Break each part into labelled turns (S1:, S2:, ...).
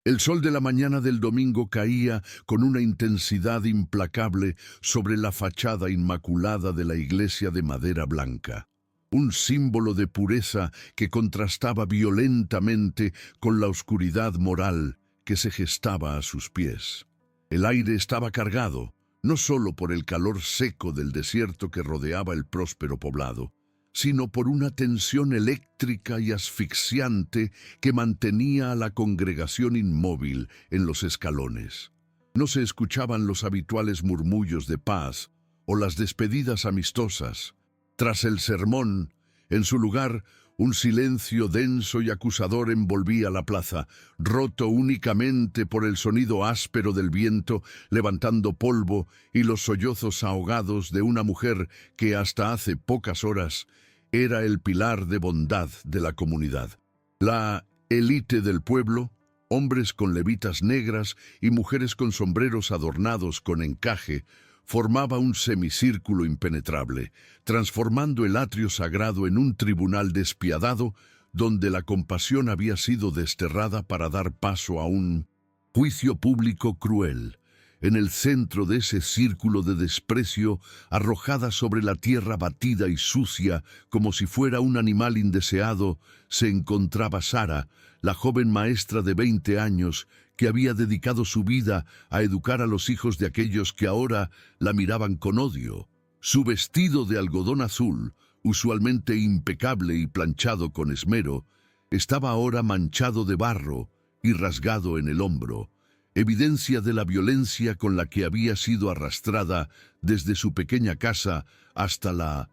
S1: El sol de la mañana del domingo caía con una intensidad implacable sobre la fachada inmaculada de la iglesia de madera blanca, un símbolo de pureza que contrastaba violentamente con la oscuridad moral que se gestaba a sus pies. El aire estaba cargado, no solo por el calor seco del desierto que rodeaba el próspero poblado, sino por una tensión eléctrica y asfixiante que mantenía a la congregación inmóvil en los escalones. No se escuchaban los habituales murmullos de paz o las despedidas amistosas. Tras el sermón, en su lugar, un silencio denso y acusador envolvía la plaza, roto únicamente por el sonido áspero del viento levantando polvo y los sollozos ahogados de una mujer que hasta hace pocas horas era el pilar de bondad de la comunidad. La élite del pueblo, hombres con levitas negras y mujeres con sombreros adornados con encaje, formaba un semicírculo impenetrable, transformando el atrio sagrado en un tribunal despiadado donde la compasión había sido desterrada para dar paso a un juicio público cruel. En el centro de ese círculo de desprecio, arrojada sobre la tierra batida y sucia como si fuera un animal indeseado, se encontraba Sara, la joven maestra de 20 años, que había dedicado su vida a educar a los hijos de aquellos que ahora la miraban con odio. Su vestido de algodón azul, usualmente impecable y planchado con esmero, estaba ahora manchado de barro y rasgado en el hombro, evidencia de la violencia con la que había sido arrastrada desde su pequeña casa hasta la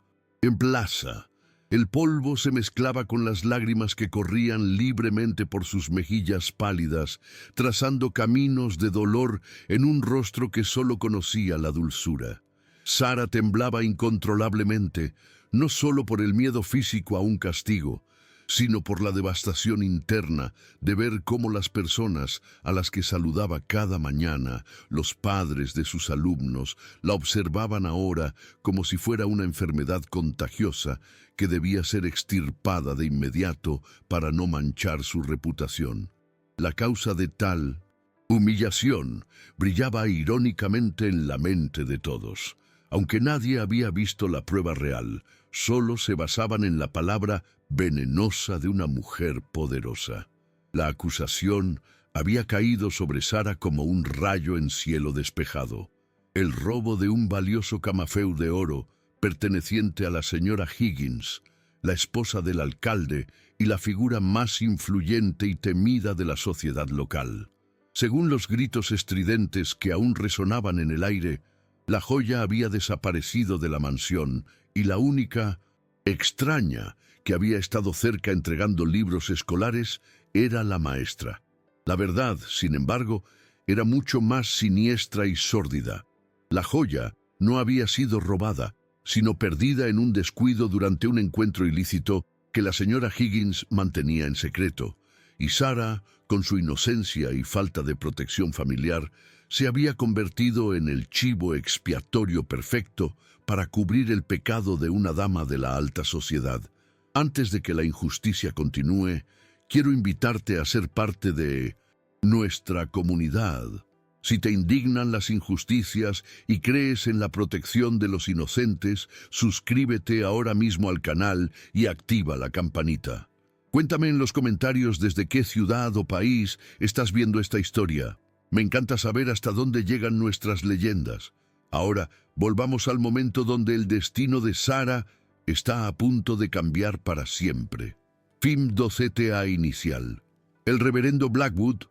S1: plaza. El polvo se mezclaba con las lágrimas que corrían libremente por sus mejillas pálidas, trazando caminos de dolor en un rostro que solo conocía la dulzura. Sara temblaba incontrolablemente, no solo por el miedo físico a un castigo, sino por la devastación interna de ver cómo las personas a las que saludaba cada mañana, los padres de sus alumnos, la observaban ahora como si fuera una enfermedad contagiosa que debía ser extirpada de inmediato para no manchar su reputación. La causa de tal humillación brillaba irónicamente en la mente de todos. Aunque nadie había visto la prueba real, solo se basaban en la palabra venenosa de una mujer poderosa. La acusación había caído sobre Sara como un rayo en cielo despejado. El robo de un valioso camafeu de oro perteneciente a la señora Higgins, la esposa del alcalde y la figura más influyente y temida de la sociedad local. Según los gritos estridentes que aún resonaban en el aire, la joya había desaparecido de la mansión y la única extraña que había estado cerca entregando libros escolares era la maestra. La verdad, sin embargo, era mucho más siniestra y sórdida. La joya no había sido robada, sino perdida en un descuido durante un encuentro ilícito que la señora Higgins mantenía en secreto, y Sara, con su inocencia y falta de protección familiar, se había convertido en el chivo expiatorio perfecto para cubrir el pecado de una dama de la alta sociedad. Antes de que la injusticia continúe, quiero invitarte a ser parte de nuestra comunidad. Si te indignan las injusticias y crees en la protección de los inocentes, suscríbete ahora mismo al canal y activa la campanita. Cuéntame en los comentarios desde qué ciudad o país estás viendo esta historia. Me encanta saber hasta dónde llegan nuestras leyendas. Ahora, volvamos al momento donde el destino de Sara está a punto de cambiar para siempre. Fin 12TA inicial. El reverendo Blackwood,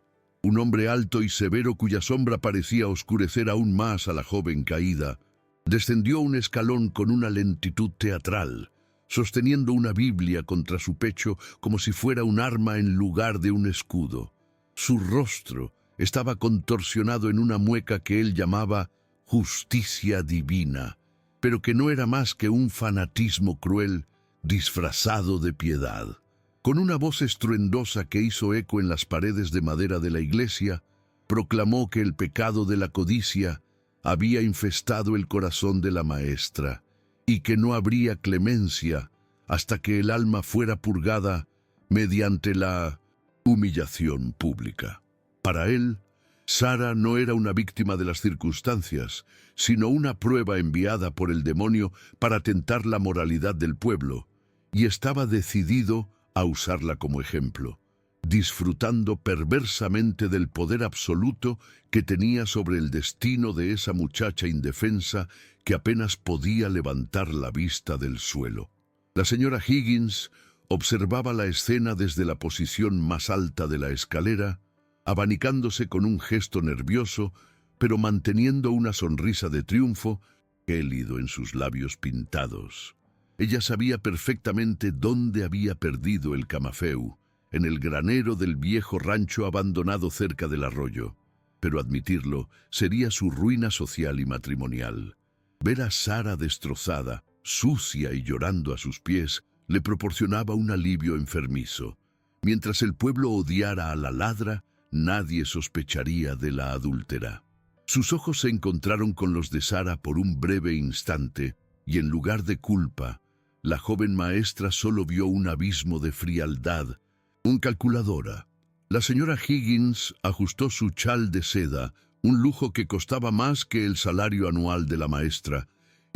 S1: un hombre alto y severo cuya sombra parecía oscurecer aún más a la joven caída, descendió un escalón con una lentitud teatral, sosteniendo una Biblia contra su pecho como si fuera un arma en lugar de un escudo. Su rostro estaba contorsionado en una mueca que él llamaba justicia divina, pero que no era más que un fanatismo cruel disfrazado de piedad. Con una voz estruendosa que hizo eco en las paredes de madera de la iglesia, proclamó que el pecado de la codicia había infestado el corazón de la maestra y que no habría clemencia hasta que el alma fuera purgada mediante la humillación pública. Para él, Sara no era una víctima de las circunstancias, sino una prueba enviada por el demonio para tentar la moralidad del pueblo, y estaba decidido a usarla como ejemplo, disfrutando perversamente del poder absoluto que tenía sobre el destino de esa muchacha indefensa que apenas podía levantar la vista del suelo. La señora Higgins observaba la escena desde la posición más alta de la escalera, abanicándose con un gesto nervioso, pero manteniendo una sonrisa de triunfo gélido en sus labios pintados. Ella sabía perfectamente dónde había perdido el camafeu, en el granero del viejo rancho abandonado cerca del arroyo, pero admitirlo sería su ruina social y matrimonial. Ver a Sara destrozada, sucia y llorando a sus pies, le proporcionaba un alivio enfermizo. Mientras el pueblo odiara a la ladra, nadie sospecharía de la adúltera. Sus ojos se encontraron con los de Sara por un breve instante, y en lugar de culpa, la joven maestra solo vio un abismo de frialdad, un calculadora. La señora Higgins ajustó su chal de seda, un lujo que costaba más que el salario anual de la maestra,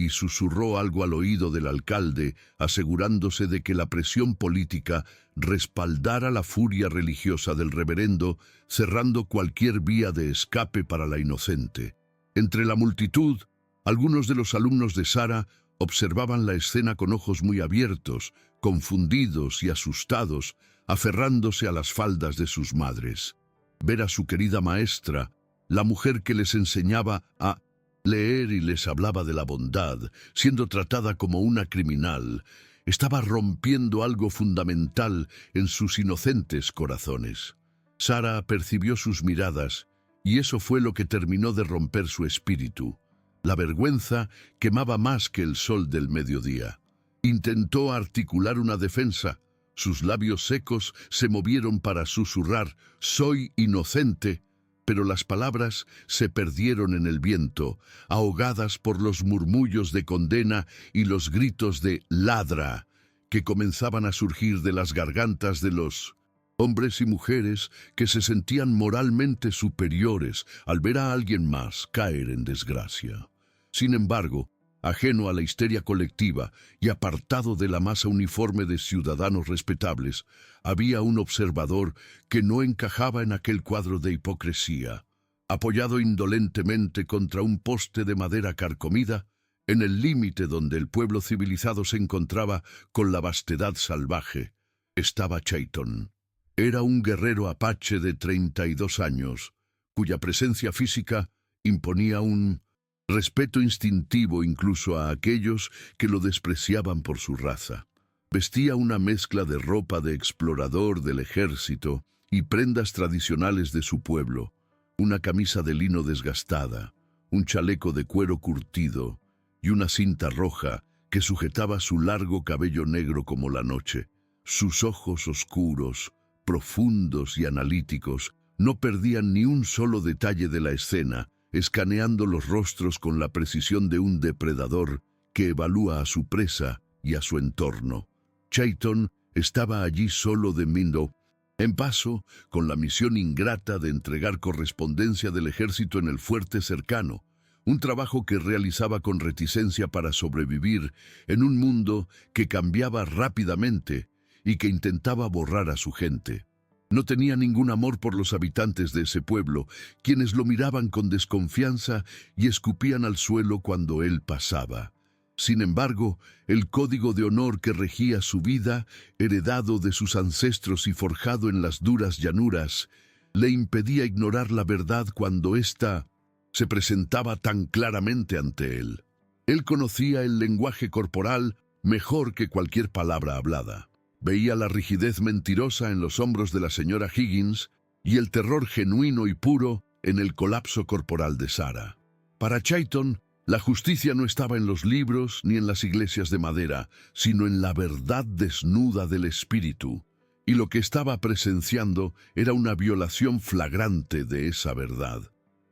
S1: y susurró algo al oído del alcalde, asegurándose de que la presión política respaldara la furia religiosa del reverendo, cerrando cualquier vía de escape para la inocente. Entre la multitud, algunos de los alumnos de Sara observaban la escena con ojos muy abiertos, confundidos y asustados, aferrándose a las faldas de sus madres. Ver a su querida maestra, la mujer que les enseñaba a leer y les hablaba de la bondad, siendo tratada como una criminal, estaba rompiendo algo fundamental en sus inocentes corazones. Sara percibió sus miradas, y eso fue lo que terminó de romper su espíritu. La vergüenza quemaba más que el sol del mediodía. Intentó articular una defensa. Sus labios secos se movieron para susurrar «Soy inocente», pero las palabras se perdieron en el viento, ahogadas por los murmullos de condena y los gritos de «ladra», que comenzaban a surgir de las gargantas de los hombres y mujeres que se sentían moralmente superiores al ver a alguien más caer en desgracia. Sin embargo, ajeno a la histeria colectiva y apartado de la masa uniforme de ciudadanos respetables, había un observador que no encajaba en aquel cuadro de hipocresía. Apoyado indolentemente contra un poste de madera carcomida, en el límite donde el pueblo civilizado se encontraba con la vastedad salvaje, estaba Chayton. Era un guerrero apache de 32 años, cuya presencia física imponía un respeto instintivo incluso a aquellos que lo despreciaban por su raza. Vestía una mezcla de ropa de explorador del ejército y prendas tradicionales de su pueblo, una camisa de lino desgastada, un chaleco de cuero curtido y una cinta roja que sujetaba su largo cabello negro como la noche. Sus ojos oscuros, profundos y analíticos, no perdían ni un solo detalle de la escena, escaneando los rostros con la precisión de un depredador que evalúa a su presa y a su entorno. Chayton estaba allí solo de Mindow, en paso, con la misión ingrata de entregar correspondencia del ejército en el fuerte cercano, un trabajo que realizaba con reticencia para sobrevivir en un mundo que cambiaba rápidamente y que intentaba borrar a su gente. No tenía ningún amor por los habitantes de ese pueblo, quienes lo miraban con desconfianza y escupían al suelo cuando él pasaba. Sin embargo, el código de honor que regía su vida, heredado de sus ancestros y forjado en las duras llanuras, le impedía ignorar la verdad cuando ésta se presentaba tan claramente ante él. Él conocía el lenguaje corporal mejor que cualquier palabra hablada. Veía la rigidez mentirosa en los hombros de la señora Higgins y el terror genuino y puro en el colapso corporal de Sara. Para Chayton, la justicia no estaba en los libros ni en las iglesias de madera, sino en la verdad desnuda del espíritu, y lo que estaba presenciando era una violación flagrante de esa verdad.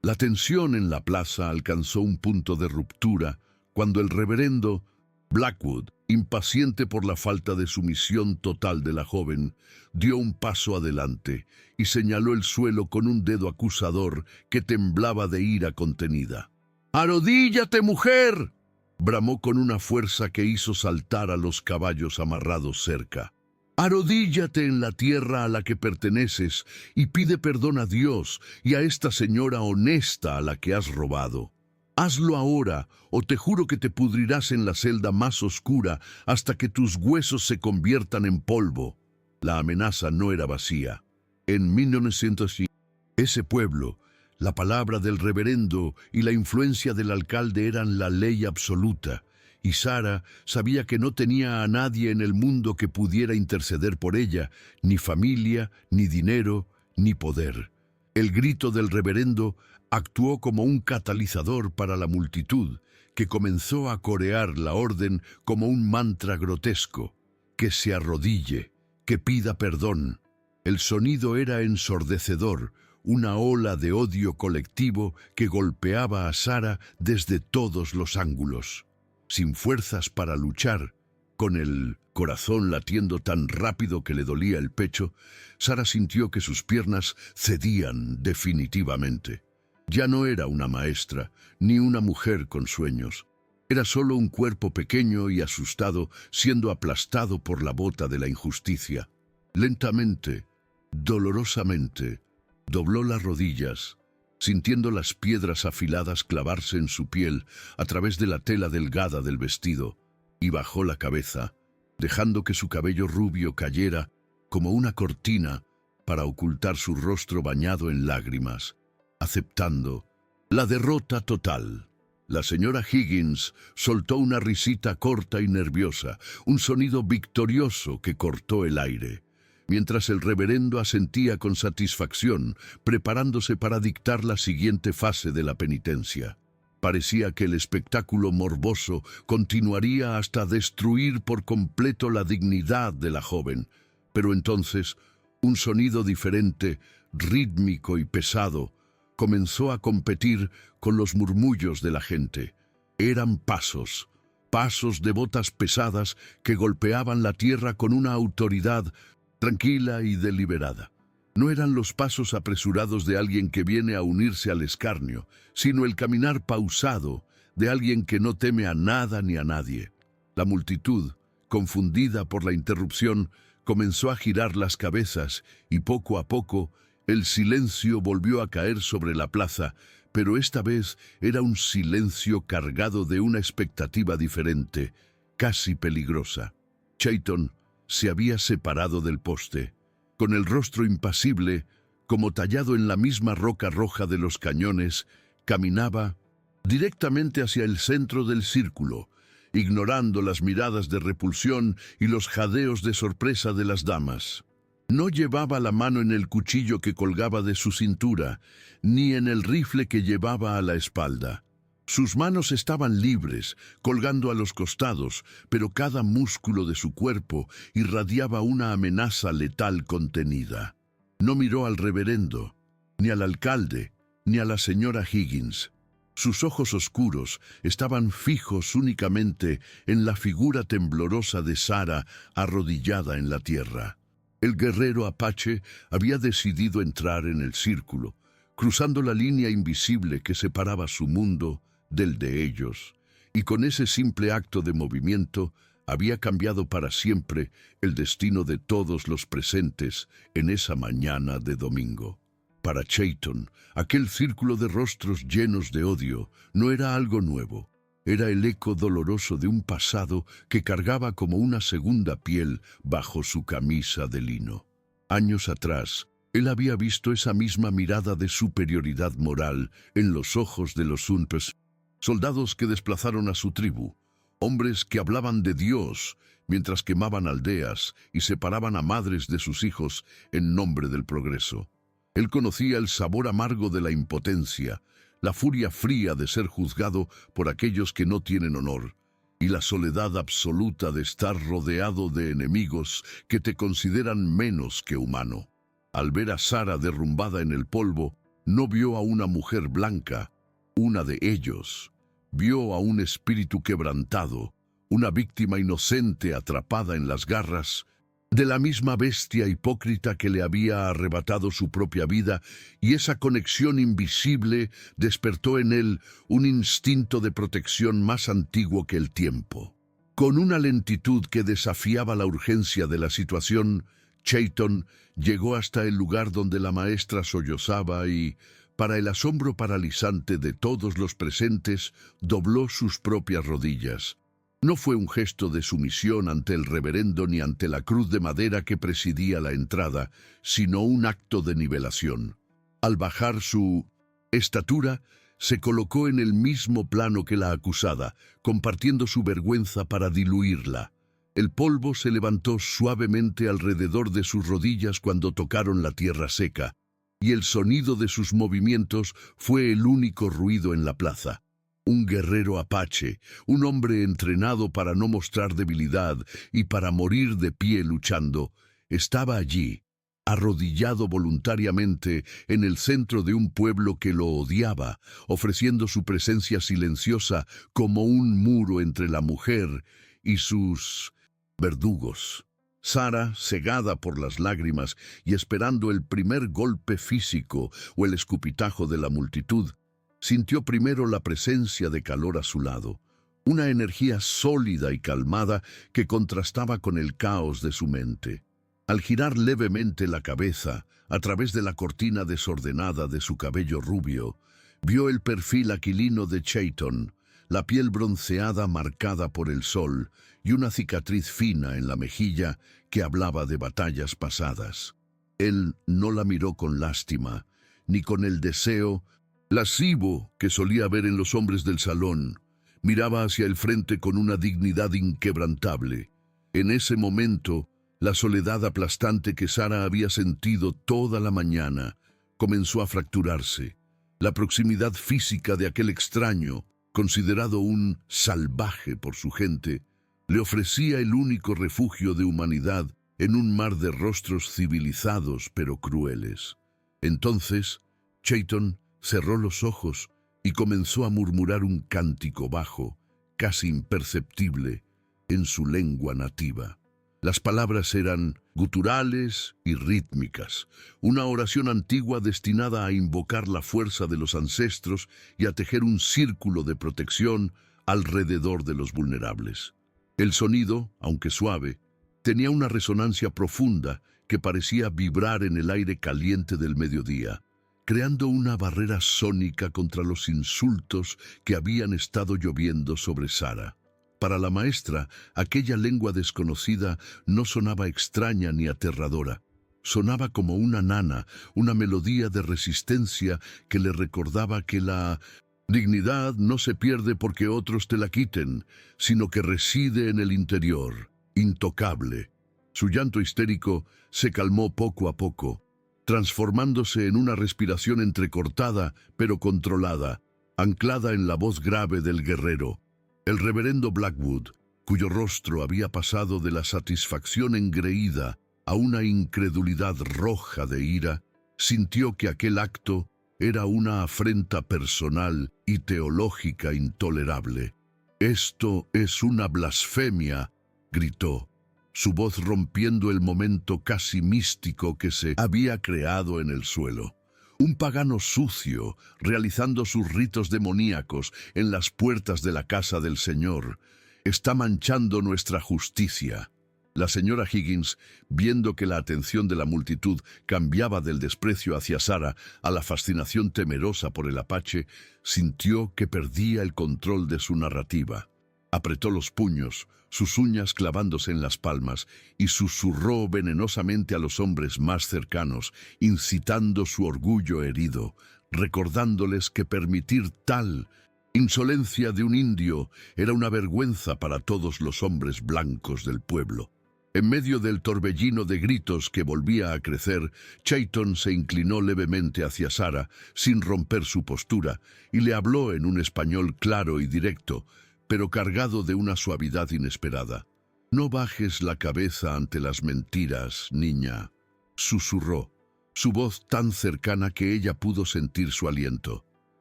S1: La tensión en la plaza alcanzó un punto de ruptura cuando el reverendo Blackwood Impaciente por la falta de sumisión total de la joven, dio un paso adelante y señaló el suelo con un dedo acusador que temblaba de ira contenida. «¡Arrodíllate, mujer!», bramó con una fuerza que hizo saltar a los caballos amarrados cerca. «Arrodíllate en la tierra a la que perteneces y pide perdón a Dios y a esta señora honesta a la que has robado. Hazlo ahora, o te juro que te pudrirás en la celda más oscura hasta que tus huesos se conviertan en polvo». La amenaza no era vacía. En 1905, ese pueblo, la palabra del reverendo y la influencia del alcalde eran la ley absoluta, y Sara sabía que no tenía a nadie en el mundo que pudiera interceder por ella, ni familia, ni dinero, ni poder. El grito del reverendo actuó como un catalizador para la multitud, que comenzó a corear la orden como un mantra grotesco: que se arrodille, que pida perdón. El sonido era ensordecedor, una ola de odio colectivo que golpeaba a Sara desde todos los ángulos. Sin fuerzas para luchar, con el corazón latiendo tan rápido que le dolía el pecho, Sara sintió que sus piernas cedían definitivamente. Ya no era una maestra, ni una mujer con sueños. Era solo un cuerpo pequeño y asustado, siendo aplastado por la bota de la injusticia. Lentamente, dolorosamente, dobló las rodillas, sintiendo las piedras afiladas clavarse en su piel a través de la tela delgada del vestido, y bajó la cabeza, dejando que su cabello rubio cayera como una cortina para ocultar su rostro bañado en lágrimas, aceptando la derrota total. La señora Higgins soltó una risita corta y nerviosa, un sonido victorioso que cortó el aire, mientras el reverendo asentía con satisfacción, preparándose para dictar la siguiente fase de la penitencia. Parecía que el espectáculo morboso continuaría hasta destruir por completo la dignidad de la joven, pero entonces un sonido diferente, rítmico y pesado, comenzó a competir con los murmullos de la gente. Eran pasos, pasos de botas pesadas que golpeaban la tierra con una autoridad tranquila y deliberada. No eran los pasos apresurados de alguien que viene a unirse al escarnio, sino el caminar pausado de alguien que no teme a nada ni a nadie. La multitud, confundida por la interrupción, comenzó a girar las cabezas y poco a poco el silencio volvió a caer sobre la plaza, pero esta vez era un silencio cargado de una expectativa diferente, casi peligrosa. Chayton se había separado del poste, con el rostro impasible, como tallado en la misma roca roja de los cañones, caminaba directamente hacia el centro del círculo, ignorando las miradas de repulsión y los jadeos de sorpresa de las damas. No llevaba la mano en el cuchillo que colgaba de su cintura, ni en el rifle que llevaba a la espalda. Sus manos estaban libres, colgando a los costados, pero cada músculo de su cuerpo irradiaba una amenaza letal contenida. No miró al reverendo, ni al alcalde, ni a la señora Higgins. Sus ojos oscuros estaban fijos únicamente en la figura temblorosa de Sara arrodillada en la tierra. El guerrero apache había decidido entrar en el círculo, cruzando la línea invisible que separaba su mundo del de ellos, y con ese simple acto de movimiento había cambiado para siempre el destino de todos los presentes en esa mañana de domingo. Para Chayton, aquel círculo de rostros llenos de odio no era algo nuevo. Era el eco doloroso de un pasado que cargaba como una segunda piel bajo su camisa de lino. Años atrás, él había visto esa misma mirada de superioridad moral en los ojos de los Unpes, soldados que desplazaron a su tribu, hombres que hablaban de Dios mientras quemaban aldeas y separaban a madres de sus hijos en nombre del progreso. Él conocía el sabor amargo de la impotencia, la furia fría de ser juzgado por aquellos que no tienen honor, y la soledad absoluta de estar rodeado de enemigos que te consideran menos que humano. Al ver a Sara derrumbada en el polvo, no vio a una mujer blanca, una de ellos. Vio a un espíritu quebrantado, una víctima inocente atrapada en las garras de la misma bestia hipócrita que le había arrebatado su propia vida, y esa conexión invisible despertó en él un instinto de protección más antiguo que el tiempo. Con una lentitud que desafiaba la urgencia de la situación, Chayton llegó hasta el lugar donde la maestra sollozaba y, para el asombro paralizante de todos los presentes, dobló sus propias rodillas. No fue un gesto de sumisión ante el reverendo ni ante la cruz de madera que presidía la entrada, sino un acto de nivelación. Al bajar su estatura, se colocó en el mismo plano que la acusada, compartiendo su vergüenza para diluirla. El polvo se levantó suavemente alrededor de sus rodillas cuando tocaron la tierra seca, y el sonido de sus movimientos fue el único ruido en la plaza. Un guerrero apache, un hombre entrenado para no mostrar debilidad y para morir de pie luchando, estaba allí, arrodillado voluntariamente en el centro de un pueblo que lo odiaba, ofreciendo su presencia silenciosa como un muro entre la mujer y sus verdugos. Sara, cegada por las lágrimas y esperando el primer golpe físico o el escupitajo de la multitud, sintió primero la presencia de calor a su lado, una energía sólida y calmada que contrastaba con el caos de su mente. Al girar levemente la cabeza, a través de la cortina desordenada de su cabello rubio, vio el perfil aquilino de Chayton, la piel bronceada marcada por el sol y una cicatriz fina en la mejilla que hablaba de batallas pasadas. Él no la miró con lástima, ni con el deseo lascivo que solía ver en los hombres del salón. Miraba hacia el frente con una dignidad inquebrantable. En ese momento, la soledad aplastante que Sara había sentido toda la mañana comenzó a fracturarse. La proximidad física de aquel extraño, considerado un salvaje por su gente, le ofrecía el único refugio de humanidad en un mar de rostros civilizados pero crueles. Entonces, Chayton cerró los ojos y comenzó a murmurar un cántico bajo, casi imperceptible, en su lengua nativa. Las palabras eran guturales y rítmicas, una oración antigua destinada a invocar la fuerza de los ancestros y a tejer un círculo de protección alrededor de los vulnerables. El sonido, aunque suave, tenía una resonancia profunda que parecía vibrar en el aire caliente del mediodía, creando una barrera sónica contra los insultos que habían estado lloviendo sobre Sara. Para la maestra, aquella lengua desconocida no sonaba extraña ni aterradora. Sonaba como una nana, una melodía de resistencia que le recordaba que la dignidad no se pierde porque otros te la quiten, sino que reside en el interior, intocable. Su llanto histérico se calmó poco a poco, transformándose en una respiración entrecortada pero controlada, anclada en la voz grave del guerrero. El reverendo Blackwood, cuyo rostro había pasado de la satisfacción engreída a una incredulidad roja de ira, sintió que aquel acto era una afrenta personal y teológica intolerable. «Esto es una blasfemia», gritó, su voz rompiendo el momento casi místico que se había creado en el suelo. Un pagano sucio, realizando sus ritos demoníacos en las puertas de la casa del Señor, está manchando nuestra justicia. La señora Higgins, viendo que la atención de la multitud cambiaba del desprecio hacia Sara a la fascinación temerosa por el apache, sintió que perdía el control de su narrativa. Apretó los puños, sus uñas clavándose en las palmas, y susurró venenosamente a los hombres más cercanos, incitando su orgullo herido, recordándoles que permitir tal insolencia de un indio era una vergüenza para todos los hombres blancos del pueblo. En medio del torbellino de gritos que volvía a crecer, Chayton se inclinó levemente hacia Sara, sin romper su postura, y le habló en un español claro y directo, pero cargado de una suavidad inesperada. «No bajes la cabeza ante las mentiras, niña», susurró, su voz tan cercana que ella pudo sentir su aliento.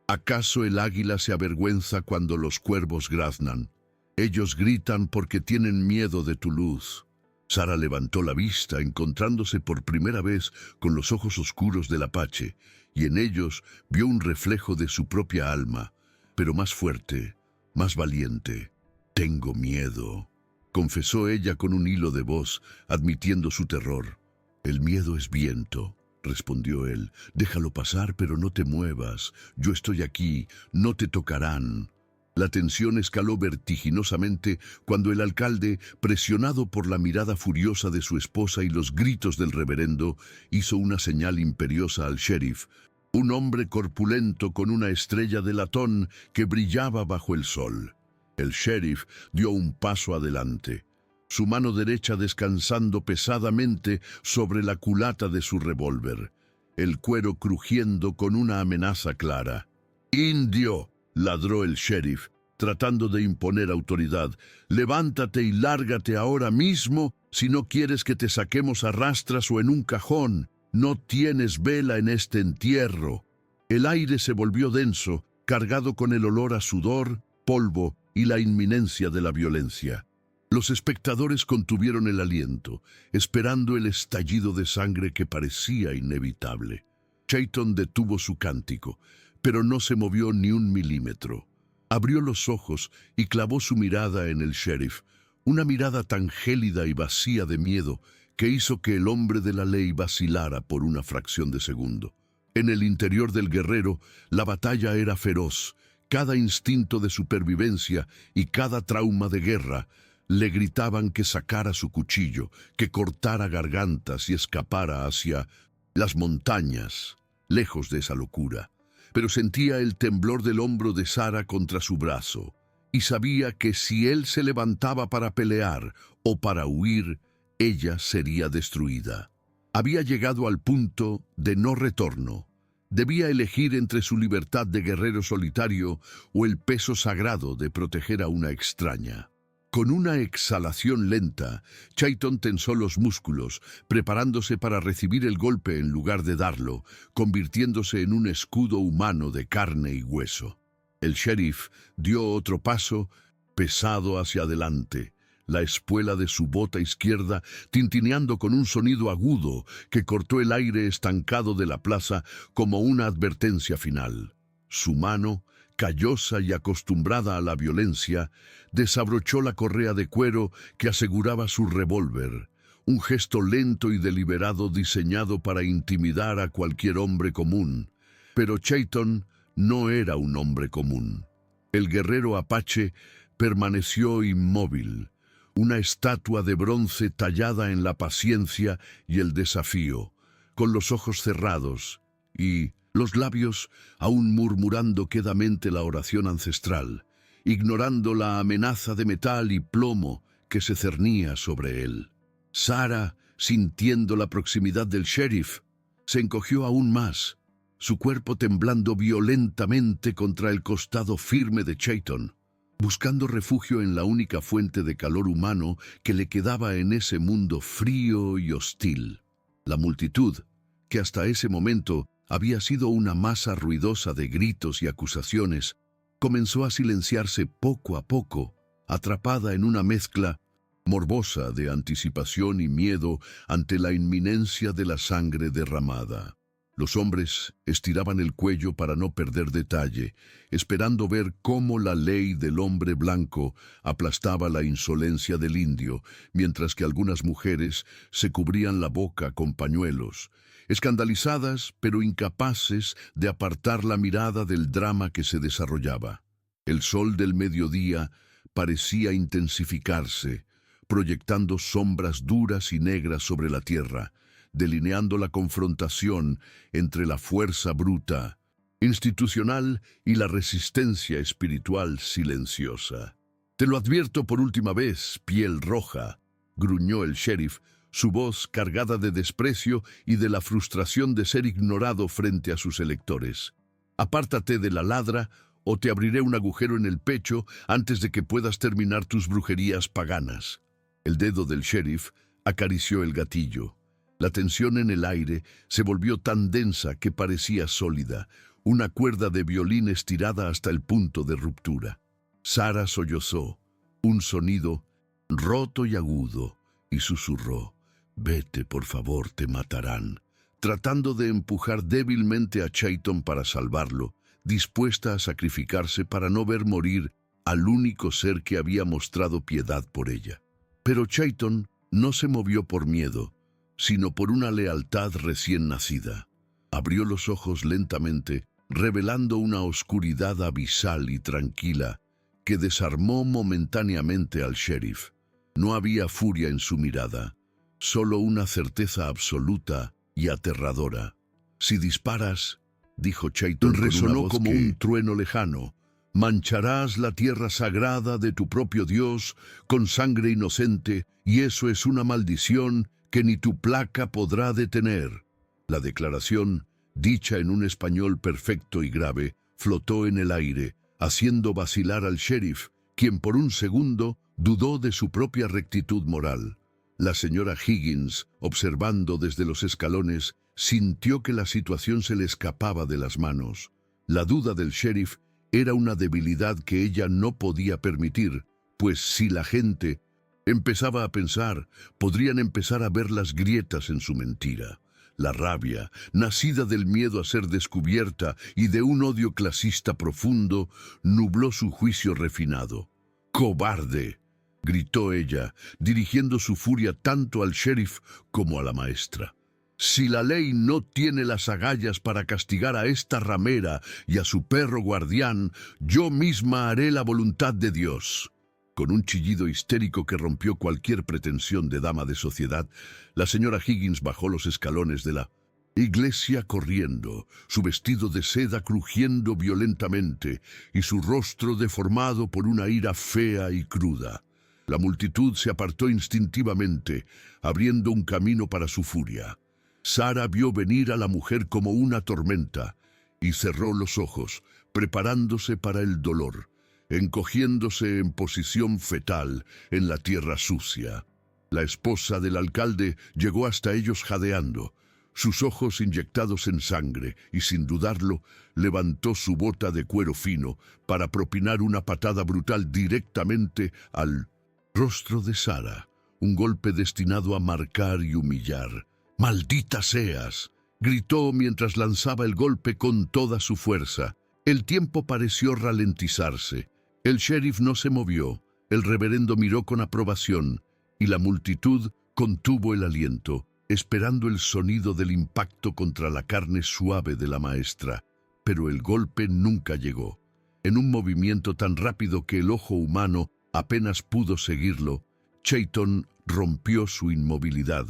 S1: «¿Acaso el águila se avergüenza cuando los cuervos graznan? Ellos gritan porque tienen miedo de tu luz. Sara levantó la vista, encontrándose por primera vez con los ojos oscuros del apache, y en ellos vio un reflejo de su propia alma, pero más fuerte, más valiente. «Tengo miedo», confesó ella con un hilo de voz, admitiendo su terror. «El miedo es viento», respondió él. «Déjalo pasar, pero no te muevas. Yo estoy aquí, no te tocarán». La tensión escaló vertiginosamente cuando el alcalde, presionado por la mirada furiosa de su esposa y los gritos del reverendo, hizo una señal imperiosa al sheriff, un hombre corpulento con una estrella de latón que brillaba bajo el sol. El sheriff dio un paso adelante, su mano derecha descansando pesadamente sobre la culata de su revólver, el cuero crujiendo con una amenaza clara. «¡Indio!», ladró el sheriff, tratando de imponer autoridad. «Levántate y lárgate ahora mismo si no quieres que te saquemos a rastras o en un cajón. No tienes vela en este entierro». El aire se volvió denso, cargado con el olor a sudor, polvo y la inminencia de la violencia. Los espectadores contuvieron el aliento, esperando el estallido de sangre que parecía inevitable. Chayton detuvo su cántico, pero no se movió ni un milímetro. Abrió los ojos y clavó su mirada en el sheriff, una mirada tan gélida y vacía de miedo que hizo que el hombre de la ley vacilara por una fracción de segundo. En el interior del guerrero, la batalla era feroz. Cada instinto de supervivencia y cada trauma de guerra le gritaban que sacara su cuchillo, que cortara gargantas y escapara hacia las montañas, lejos de esa locura. Pero sentía el temblor del hombro de Sara contra su brazo, y sabía que si él se levantaba para pelear o para huir, ella sería destruida. Había llegado al punto de no retorno. Debía elegir entre su libertad de guerrero solitario o el peso sagrado de proteger a una extraña. Con una exhalación lenta, Chayton tensó los músculos, preparándose para recibir el golpe en lugar de darlo, convirtiéndose en un escudo humano de carne y hueso. El sheriff dio otro paso, pesado hacia adelante, la espuela de su bota izquierda tintineando con un sonido agudo que cortó el aire estancado de la plaza como una advertencia final. Su mano, callosa y acostumbrada a la violencia, desabrochó la correa de cuero que aseguraba su revólver, un gesto lento y deliberado diseñado para intimidar a cualquier hombre común. Pero Chayton no era un hombre común. El guerrero apache permaneció inmóvil, una estatua de bronce tallada en la paciencia y el desafío, con los ojos cerrados y los labios aún murmurando quedamente la oración ancestral, ignorando la amenaza de metal y plomo que se cernía sobre él. Sara, sintiendo la proximidad del sheriff, se encogió aún más, su cuerpo temblando violentamente contra el costado firme de Chayton, buscando refugio en la única fuente de calor humano que le quedaba en ese mundo frío y hostil. La multitud, que hasta ese momento había sido una masa ruidosa de gritos y acusaciones, comenzó a silenciarse poco a poco, atrapada en una mezcla morbosa de anticipación y miedo ante la inminencia de la sangre derramada. Los hombres estiraban el cuello para no perder detalle, esperando ver cómo la ley del hombre blanco aplastaba la insolencia del indio, mientras que algunas mujeres se cubrían la boca con pañuelos, escandalizadas pero incapaces de apartar la mirada del drama que se desarrollaba. El sol del mediodía parecía intensificarse, proyectando sombras duras y negras sobre la tierra, delineando la confrontación entre la fuerza bruta, institucional y la resistencia espiritual silenciosa. «Te lo advierto por última vez, piel roja», gruñó el sheriff, su voz cargada de desprecio y de la frustración de ser ignorado frente a sus electores. «Apártate de la ladra o te abriré un agujero en el pecho antes de que puedas terminar tus brujerías paganas». El dedo del sheriff acarició el gatillo. La tensión en el aire se volvió tan densa que parecía sólida, una cuerda de violín estirada hasta el punto de ruptura. Sara sollozó, un sonido roto y agudo, y susurró: «Vete, por favor, te matarán», tratando de empujar débilmente a Chayton para salvarlo, dispuesta a sacrificarse para no ver morir al único ser que había mostrado piedad por ella. Pero Chayton no se movió por miedo, sino por una lealtad recién nacida. Abrió los ojos lentamente, revelando una oscuridad abisal y tranquila que desarmó momentáneamente al sheriff. No había furia en su mirada, solo una certeza absoluta y aterradora. «Si disparas», dijo Chayton, resonó como un trueno lejano, «mancharás la tierra sagrada de tu propio Dios con sangre inocente, y eso es una maldición que ni tu placa podrá detener». La declaración, dicha en un español perfecto y grave, flotó en el aire, haciendo vacilar al sheriff, quien por un segundo dudó de su propia rectitud moral. La señora Higgins, observando desde los escalones, sintió que la situación se le escapaba de las manos. La duda del sheriff era una debilidad que ella no podía permitir, pues si la gente empezaba a pensar, podrían empezar a ver las grietas en su mentira. La rabia, nacida del miedo a ser descubierta y de un odio clasista profundo, nubló su juicio refinado. «¡Cobarde!», gritó ella, dirigiendo su furia tanto al sheriff como a la maestra. «Si la ley no tiene las agallas para castigar a esta ramera y a su perro guardián, yo misma haré la voluntad de Dios». Con un chillido histérico que rompió cualquier pretensión de dama de sociedad, la señora Higgins bajó los escalones de la iglesia corriendo, su vestido de seda crujiendo violentamente y su rostro deformado por una ira fea y cruda. La multitud se apartó instintivamente, abriendo un camino para su furia. Sara vio venir a la mujer como una tormenta y cerró los ojos, preparándose para el dolor, encogiéndose en posición fetal en la tierra sucia. La esposa del alcalde llegó hasta ellos jadeando, sus ojos inyectados en sangre, y sin dudarlo, levantó su bota de cuero fino para propinar una patada brutal directamente al rostro de Sara, un golpe destinado a marcar y humillar. «¡Maldita seas!», gritó mientras lanzaba el golpe con toda su fuerza. El tiempo pareció ralentizarse. El sheriff no se movió, el reverendo miró con aprobación, y la multitud contuvo el aliento, esperando el sonido del impacto contra la carne suave de la maestra. Pero el golpe nunca llegó. En un movimiento tan rápido que el ojo humano apenas pudo seguirlo, Chayton rompió su inmovilidad.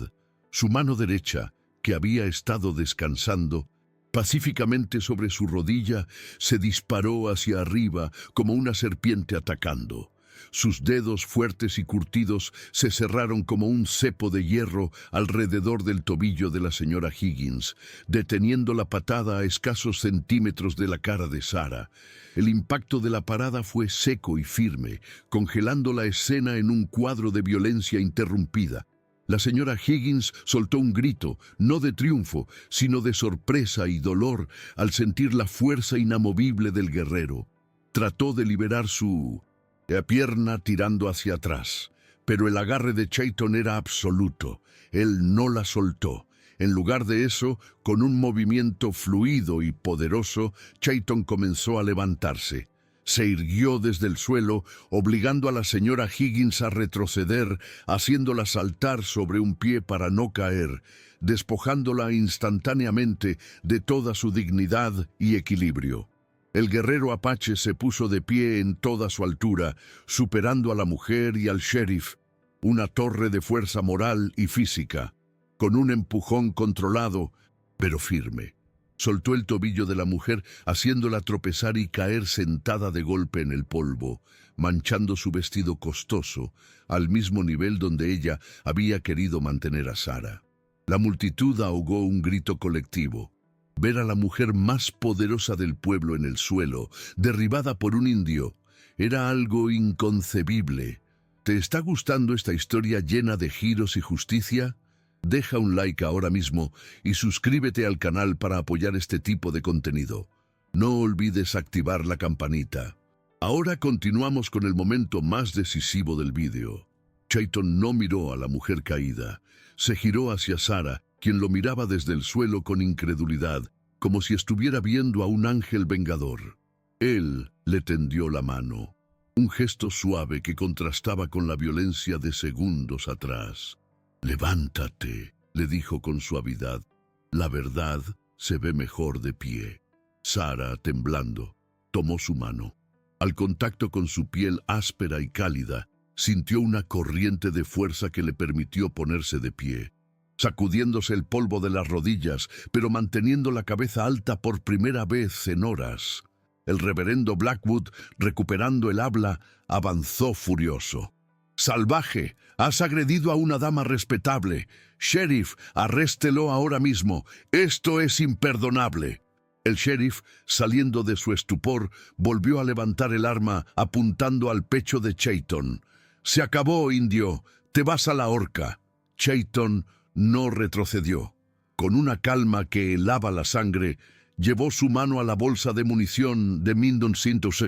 S1: Su mano derecha, que había estado descansando pacíficamente sobre su rodilla, se disparó hacia arriba como una serpiente atacando. Sus dedos fuertes y curtidos se cerraron como un cepo de hierro alrededor del tobillo de la señora Higgins, deteniendo la patada a escasos centímetros de la cara de Sara. El impacto de la parada fue seco y firme, congelando la escena en un cuadro de violencia interrumpida. La señora Higgins soltó un grito, no de triunfo, sino de sorpresa y dolor al sentir la fuerza inamovible del guerrero. Trató de liberar su pierna tirando hacia atrás, pero el agarre de Chayton era absoluto. Él no la soltó. En lugar de eso, con un movimiento fluido y poderoso, Chayton comenzó a levantarse. Se irguió desde el suelo, obligando a la señora Higgins a retroceder, haciéndola saltar sobre un pie para no caer, despojándola instantáneamente de toda su dignidad y equilibrio. El guerrero apache se puso de pie en toda su altura, superando a la mujer y al sheriff, una torre de fuerza moral y física. Con un empujón controlado, pero firme, soltó el tobillo de la mujer, haciéndola tropezar y caer sentada de golpe en el polvo, manchando su vestido costoso, al mismo nivel donde ella había querido mantener a Sara. La multitud ahogó un grito colectivo. Ver a la mujer más poderosa del pueblo en el suelo, derribada por un indio, era algo inconcebible. ¿Te está gustando esta historia llena de giros y justicia? Deja un like ahora mismo y suscríbete al canal para apoyar este tipo de contenido. No olvides activar la campanita. Ahora continuamos con el momento más decisivo del vídeo. Chayton no miró a la mujer caída. Se giró hacia Sarah, quien lo miraba desde el suelo con incredulidad, como si estuviera viendo a un ángel vengador. Él le tendió la mano, un gesto suave que contrastaba con la violencia de segundos atrás. «Levántate», le dijo con suavidad. «La verdad se ve mejor de pie». Sarah, temblando, tomó su mano. Al contacto con su piel áspera y cálida, sintió una corriente de fuerza que le permitió ponerse de pie, sacudiéndose el polvo de las rodillas, pero manteniendo la cabeza alta por primera vez en horas. El reverendo Blackwood, recuperando el habla, avanzó furioso. «¡Salvaje! Has agredido a una dama respetable. Sheriff, arréstelo ahora mismo. Esto es imperdonable». El sheriff, saliendo de su estupor, volvió a levantar el arma apuntando al pecho de Chayton. «Se acabó, indio. Te vas a la horca». Chayton no retrocedió. Con una calma que helaba la sangre, llevó su mano a la bolsa de munición de Mindon Sintose,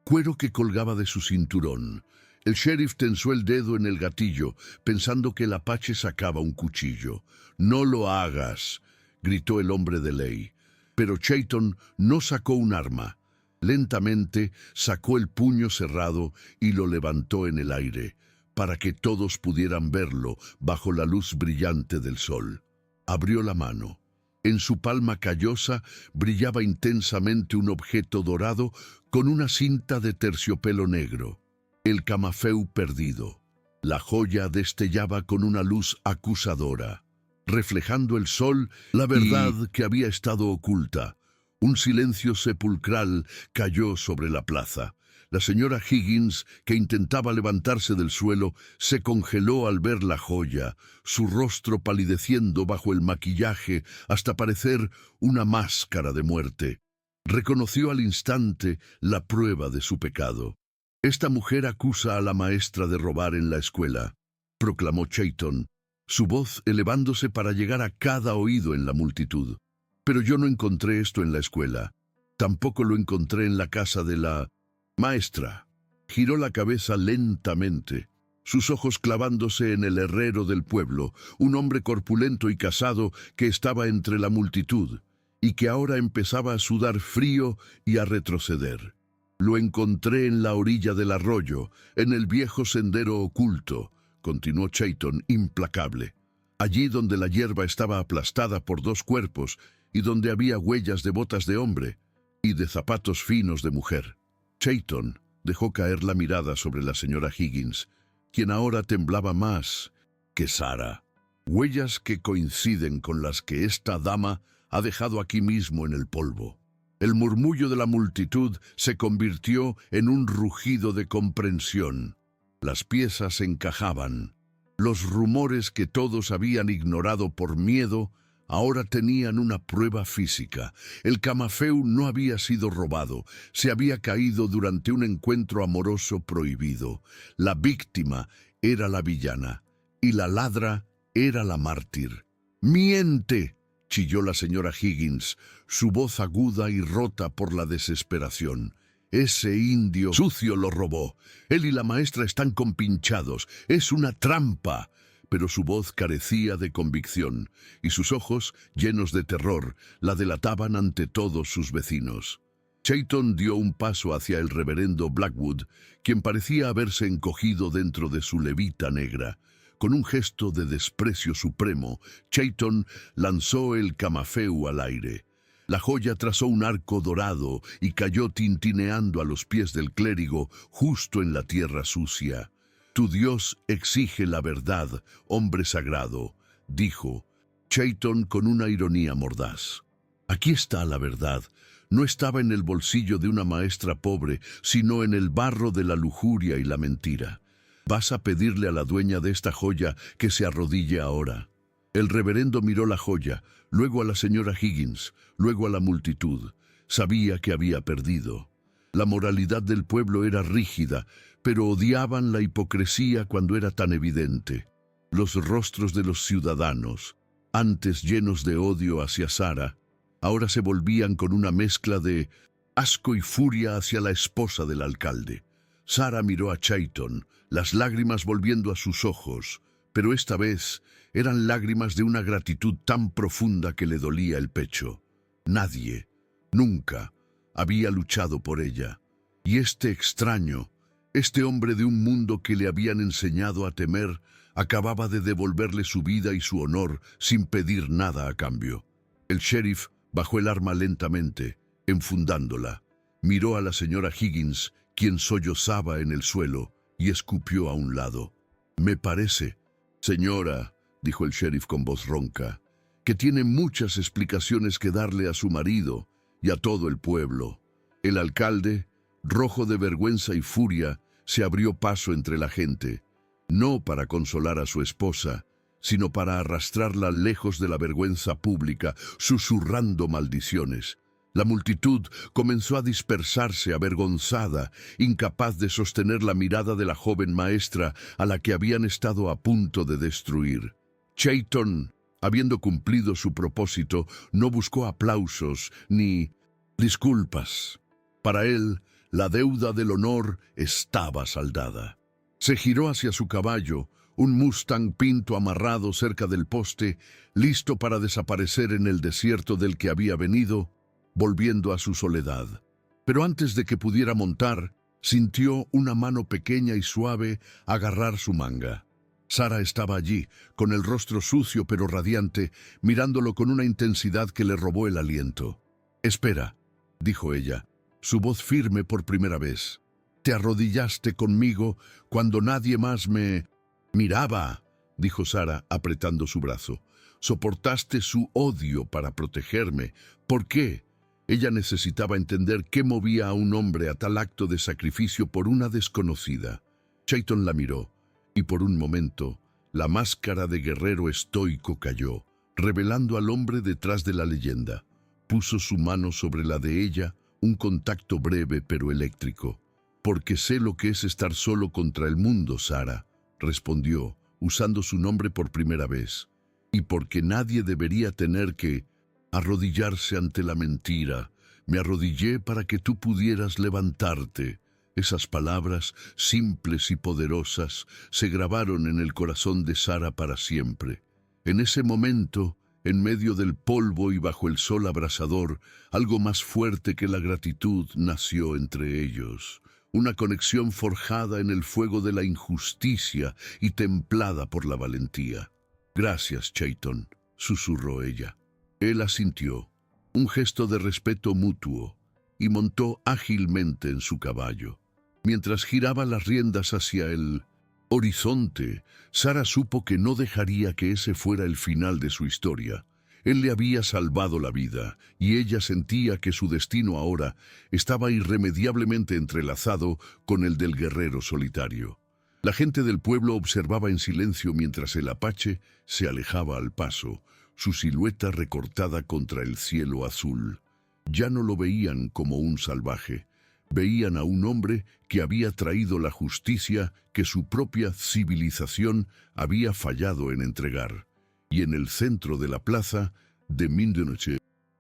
S1: cuero que colgaba de su cinturón. El sheriff tensó el dedo en el gatillo, pensando que el apache sacaba un cuchillo. «No lo hagas», gritó el hombre de ley. Pero Chayton no sacó un arma. Lentamente sacó el puño cerrado y lo levantó en el aire, para que todos pudieran verlo bajo la luz brillante del sol. Abrió la mano. En su palma callosa brillaba intensamente un objeto dorado con una cinta de terciopelo negro. El camafeu perdido. La joya destellaba con una luz acusadora, reflejando el sol la verdad que había estado oculta. Un silencio sepulcral cayó sobre la plaza. La señora Higgins, que intentaba levantarse del suelo, se congeló al ver la joya, su rostro palideciendo bajo el maquillaje hasta parecer una máscara de muerte. Reconoció al instante la prueba de su pecado. «Esta mujer acusa a la maestra de robar en la escuela», proclamó Chayton, su voz elevándose para llegar a cada oído en la multitud. «Pero yo no encontré esto en la escuela. Tampoco lo encontré en la casa de la maestra». Giró la cabeza lentamente, sus ojos clavándose en el herrero del pueblo, un hombre corpulento y casado que estaba entre la multitud, y que ahora empezaba a sudar frío y a retroceder. «Lo encontré en la orilla del arroyo, en el viejo sendero oculto», continuó Chayton, implacable. «Allí donde la hierba estaba aplastada por dos cuerpos y donde había huellas de botas de hombre y de zapatos finos de mujer». Chayton dejó caer la mirada sobre la señora Higgins, quien ahora temblaba más que Sarah. Huellas que coinciden con las que esta dama ha dejado aquí mismo en el polvo. El murmullo de la multitud se convirtió en un rugido de comprensión. Las piezas encajaban. Los rumores que todos habían ignorado por miedo ahora tenían una prueba física. El camafeu no había sido robado, se había caído durante un encuentro amoroso prohibido. La víctima era la villana y la ladra era la mártir. «¡Miente!», chilló la señora Higgins, su voz aguda y rota por la desesperación. «Ese indio sucio lo robó. Él y la maestra están compinchados. Es una trampa». Pero su voz carecía de convicción, y sus ojos, llenos de terror, la delataban ante todos sus vecinos. Chayton dio un paso hacia el reverendo Blackwood, quien parecía haberse encogido dentro de su levita negra. Con un gesto de desprecio supremo, Chayton lanzó el camafeu al aire. La joya trazó un arco dorado y cayó tintineando a los pies del clérigo, justo en la tierra sucia. «Tu Dios exige la verdad, hombre sagrado», dijo Chayton con una ironía mordaz. «Aquí está la verdad. No estaba en el bolsillo de una maestra pobre, sino en el barro de la lujuria y la mentira. Vas a pedirle a la dueña de esta joya que se arrodille ahora». El reverendo miró la joya, luego a la señora Higgins, luego a la multitud. Sabía que había perdido. La moralidad del pueblo era rígida, pero odiaban la hipocresía cuando era tan evidente. Los rostros de los ciudadanos, antes llenos de odio hacia Sarah, ahora se volvían con una mezcla de asco y furia hacia la esposa del alcalde. Sarah miró a Chayton, las lágrimas volviendo a sus ojos, pero esta vez eran lágrimas de una gratitud tan profunda que le dolía el pecho. Nadie, nunca, había luchado por ella. Y este extraño, este hombre de un mundo que le habían enseñado a temer, acababa de devolverle su vida y su honor sin pedir nada a cambio. El sheriff bajó el arma lentamente, enfundándola. Miró a la señora Higgins, quien sollozaba en el suelo, y escupió a un lado. «Me parece, señora», dijo el sheriff con voz ronca, «que tiene muchas explicaciones que darle a su marido y a todo el pueblo». El alcalde, rojo de vergüenza y furia, se abrió paso entre la gente, no para consolar a su esposa, sino para arrastrarla lejos de la vergüenza pública, susurrando maldiciones. La multitud comenzó a dispersarse avergonzada, incapaz de sostener la mirada de la joven maestra a la que habían estado a punto de destruir. Chayton, habiendo cumplido su propósito, no buscó aplausos ni disculpas. Para él, la deuda del honor estaba saldada. Se giró hacia su caballo, un Mustang pinto amarrado cerca del poste, listo para desaparecer en el desierto del que había venido, volviendo a su soledad. Pero antes de que pudiera montar, sintió una mano pequeña y suave agarrar su manga. Sarah estaba allí, con el rostro sucio pero radiante, mirándolo con una intensidad que le robó el aliento. «Espera», dijo ella, su voz firme por primera vez. «Te arrodillaste conmigo cuando nadie más me miraba», dijo Sarah, apretando su brazo. «Soportaste su odio para protegerme. ¿Por qué?» Ella necesitaba entender qué movía a un hombre a tal acto de sacrificio por una desconocida. Chayton la miró, y por un momento, la máscara de guerrero estoico cayó, revelando al hombre detrás de la leyenda. Puso su mano sobre la de ella, un contacto breve pero eléctrico. «Porque sé lo que es estar solo contra el mundo, Sarah», respondió, usando su nombre por primera vez. «Y porque nadie debería tener que arrodillarse ante la mentira. Me arrodillé para que tú pudieras levantarte». Esas palabras, simples y poderosas, se grabaron en el corazón de Sarah para siempre. En ese momento, en medio del polvo y bajo el sol abrasador, algo más fuerte que la gratitud nació entre ellos. Una conexión forjada en el fuego de la injusticia y templada por la valentía. «Gracias, Chayton», susurró ella. Él asintió, un gesto de respeto mutuo, y montó ágilmente en su caballo. Mientras giraba las riendas hacia el horizonte, Sarah supo que no dejaría que ese fuera el final de su historia. Él le había salvado la vida, y ella sentía que su destino ahora estaba irremediablemente entrelazado con el del guerrero solitario. La gente del pueblo observaba en silencio mientras el apache se alejaba al paso, su silueta recortada contra el cielo azul. Ya no lo veían como un salvaje. Veían a un hombre que había traído la justicia que su propia civilización había fallado en entregar. Y en el centro de la plaza, de medianoche,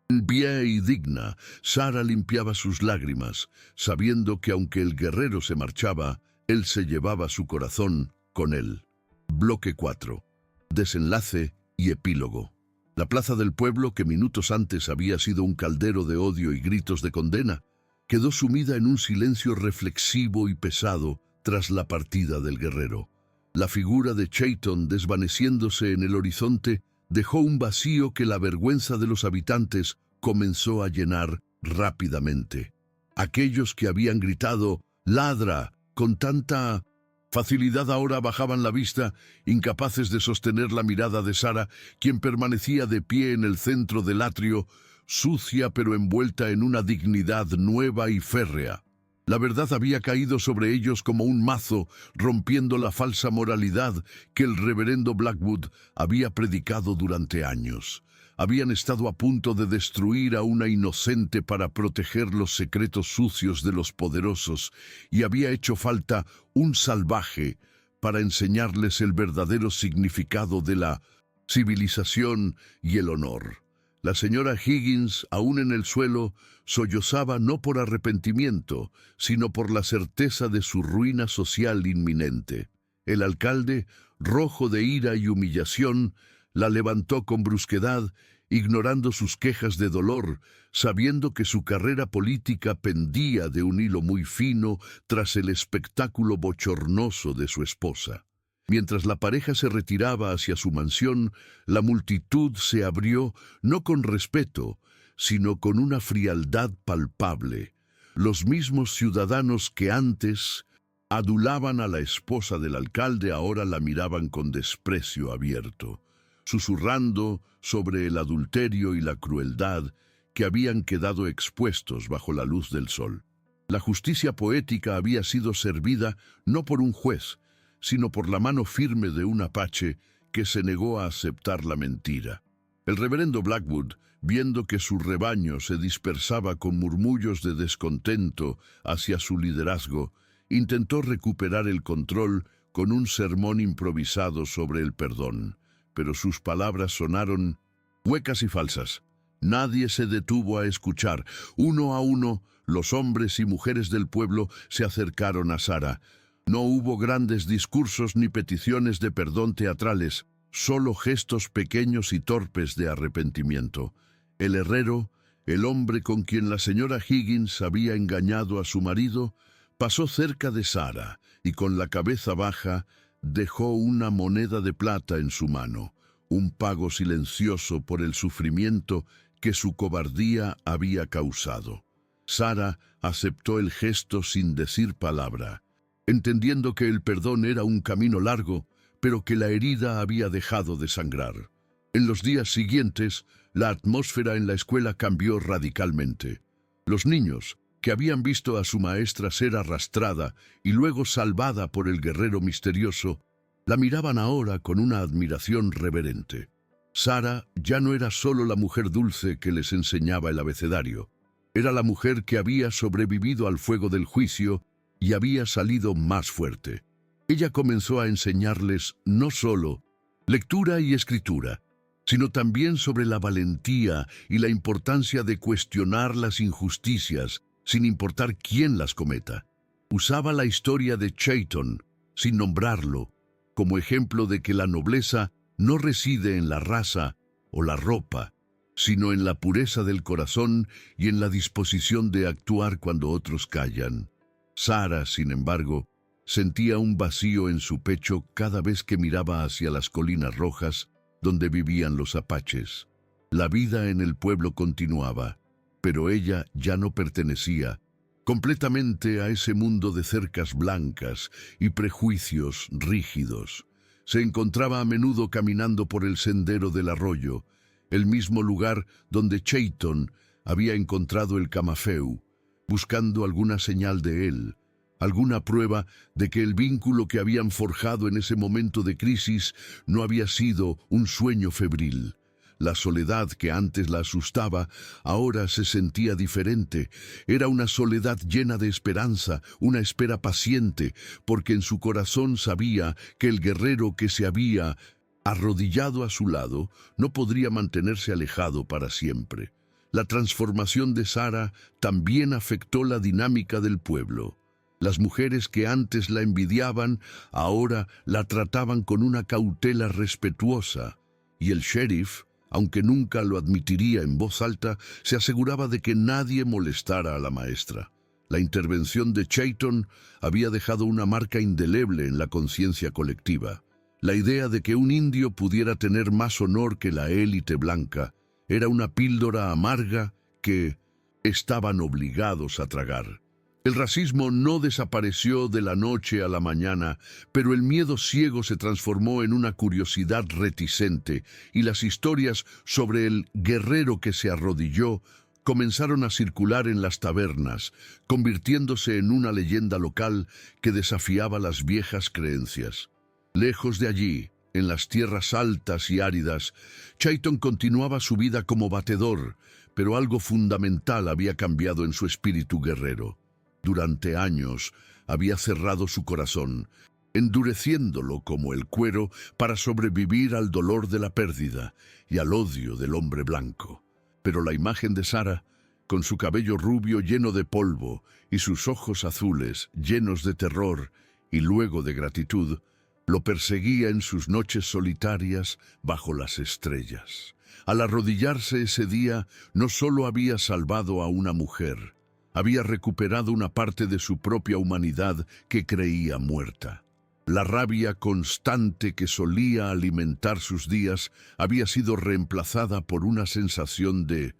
S1: en pie y digna, Sarah limpiaba sus lágrimas, sabiendo que aunque el guerrero se marchaba, él se llevaba su corazón con él. Bloque 4. Desenlace y epílogo. La plaza del pueblo, que minutos antes había sido un caldero de odio y gritos de condena, quedó sumida en un silencio reflexivo y pesado tras la partida del guerrero. La figura de Chayton, desvaneciéndose en el horizonte, dejó un vacío que la vergüenza de los habitantes comenzó a llenar rápidamente. Aquellos que habían gritado «¡Ladra!» con tanta facilidad ahora bajaban la vista, incapaces de sostener la mirada de Sarah, quien permanecía de pie en el centro del atrio, sucia pero envuelta en una dignidad nueva y férrea. La verdad había caído sobre ellos como un mazo, rompiendo la falsa moralidad que el reverendo Blackwood había predicado durante años. Habían estado a punto de destruir a una inocente para proteger los secretos sucios de los poderosos, y había hecho falta un salvaje para enseñarles el verdadero significado de la civilización y el honor. La señora Higgins, aún en el suelo, sollozaba no por arrepentimiento, sino por la certeza de su ruina social inminente. El alcalde, rojo de ira y humillación, la levantó con brusquedad, ignorando sus quejas de dolor, sabiendo que su carrera política pendía de un hilo muy fino tras el espectáculo bochornoso de su esposa. Mientras la pareja se retiraba hacia su mansión, la multitud se abrió no con respeto, sino con una frialdad palpable. Los mismos ciudadanos que antes adulaban a la esposa del alcalde ahora la miraban con desprecio abierto, susurrando sobre el adulterio y la crueldad que habían quedado expuestos bajo la luz del sol. La justicia poética había sido servida no por un juez, sino por la mano firme de un apache que se negó a aceptar la mentira. El reverendo Blackwood, viendo que su rebaño se dispersaba con murmullos de descontento hacia su liderazgo, intentó recuperar el control con un sermón improvisado sobre el perdón, pero sus palabras sonaron huecas y falsas. Nadie se detuvo a escuchar. Uno a uno, los hombres y mujeres del pueblo se acercaron a Sarah. No hubo grandes discursos ni peticiones de perdón teatrales, solo gestos pequeños y torpes de arrepentimiento. El herrero, el hombre con quien la señora Higgins había engañado a su marido, pasó cerca de Sarah y con la cabeza baja dejó una moneda de plata en su mano, un pago silencioso por el sufrimiento que su cobardía había causado. Sarah aceptó el gesto sin decir palabra, entendiendo que el perdón era un camino largo, pero que la herida había dejado de sangrar. En los días siguientes, la atmósfera en la escuela cambió radicalmente. Los niños, que habían visto a su maestra ser arrastrada y luego salvada por el guerrero misterioso, la miraban ahora con una admiración reverente. Sarah ya no era solo la mujer dulce que les enseñaba el abecedario. Era la mujer que había sobrevivido al fuego del juicio y había salido más fuerte. Ella comenzó a enseñarles no solo lectura y escritura, sino también sobre la valentía y la importancia de cuestionar las injusticias, sin importar quién las cometa. Usaba la historia de Chayton, sin nombrarlo, como ejemplo de que la nobleza no reside en la raza o la ropa, sino en la pureza del corazón y en la disposición de actuar cuando otros callan. Sarah, sin embargo, sentía un vacío en su pecho cada vez que miraba hacia las colinas rojas donde vivían los apaches. La vida en el pueblo continuaba, pero ella ya no pertenecía completamente a ese mundo de cercas blancas y prejuicios rígidos. Se encontraba a menudo caminando por el sendero del arroyo, el mismo lugar donde Chayton había encontrado el camafeu, buscando alguna señal de él, alguna prueba de que el vínculo que habían forjado en ese momento de crisis no había sido un sueño febril. La soledad que antes la asustaba, ahora se sentía diferente. Era una soledad llena de esperanza, una espera paciente, porque en su corazón sabía que el guerrero que se había arrodillado a su lado no podría mantenerse alejado para siempre. La transformación de Sarah también afectó la dinámica del pueblo. Las mujeres que antes la envidiaban, ahora la trataban con una cautela respetuosa, y el sheriff, aunque nunca lo admitiría en voz alta, se aseguraba de que nadie molestara a la maestra. La intervención de Chayton había dejado una marca indeleble en la conciencia colectiva. La idea de que un indio pudiera tener más honor que la élite blanca era una píldora amarga que estaban obligados a tragar. El racismo no desapareció de la noche a la mañana, pero el miedo ciego se transformó en una curiosidad reticente, y las historias sobre el guerrero que se arrodilló comenzaron a circular en las tabernas, convirtiéndose en una leyenda local que desafiaba las viejas creencias. Lejos de allí, en las tierras altas y áridas, Chayton continuaba su vida como batedor, pero algo fundamental había cambiado en su espíritu guerrero. Durante años había cerrado su corazón, endureciéndolo como el cuero para sobrevivir al dolor de la pérdida y al odio del hombre blanco. Pero la imagen de Sara, con su cabello rubio lleno de polvo y sus ojos azules llenos de terror y luego de gratitud, lo perseguía en sus noches solitarias bajo las estrellas. Al arrodillarse ese día, no solo había salvado a una mujer, había recuperado una parte de su propia humanidad que creía muerta. La rabia constante que solía alimentar sus días había sido reemplazada por una sensación de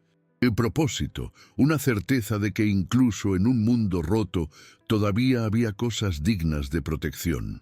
S1: propósito, una certeza de que incluso en un mundo roto todavía había cosas dignas de protección.